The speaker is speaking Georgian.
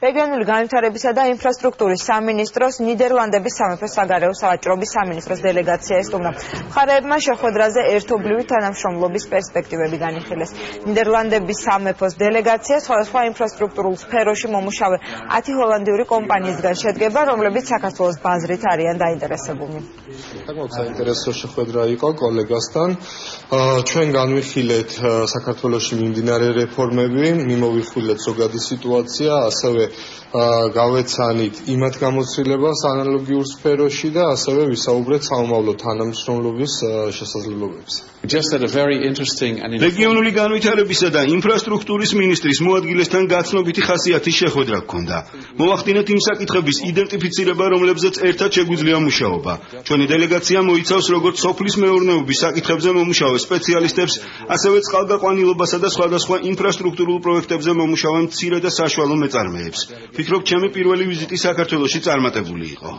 რეგიონული განვითარებისა და ინფრასტრუქტურის სამინისტროს ნიდერლანდების სამეფო საგარეო სავაჭრობის სამინისტროს დელეგაცია ესტუმრა. მხარეებმა შეხვედრაზე ერთობლივი თანამშრომლობის პერსპექტივები განიხილეს. ნიდერლანდების სამეფოს დელეგაცია სხვადასხვა ინფრასტრუქტურულ სფეროში მომუშავე 10 ჰოლანდიური კომპანიისგან შედგება, რომლებიც საქართველოს ბაზრით არიან დაინტერესებულნი. საინტერესო შეხვედრა იყო კოლეგასთან. ჩვენ განვიხილეთ საქართველოში მიმდინარე რეფორმები, მიმოვიხილეთ ზოგადი სიტუაცია, ასევე გავეცანით იმათ გამოცდილებას ანალოგიურ სფეროში და ასევე ვისაუბრეთ სამომავლო თანამშრომლობის შესაძლებლობებზე. რეგიონული განვითარებისა და ინფრასტრუქტურის მინისტრის მოადგილესთან გაცნობითი ხასიათის შეხვედრა ჰქონდა. მოვახდინეთ იმ საკითხების იდენტიფიცირება, რომლებზეც ერთად შეგვიძლია მუშაობა. ჩვენი დელეგაცია მოიცავს როგორც სოფლის მეურნეობის საკითხებზე მომუშავე სპეციალისტებს, ასევე წყალგაყვანილობასა და სხვადასხვა ინფრასტრუქტურულ პროექტებზე მომუშავე მცირე და საშუალო მეწარმეებს. ვფიქრობ, ჩემი პირველი ვიზიტი საქართველოში წარმატებული იყო.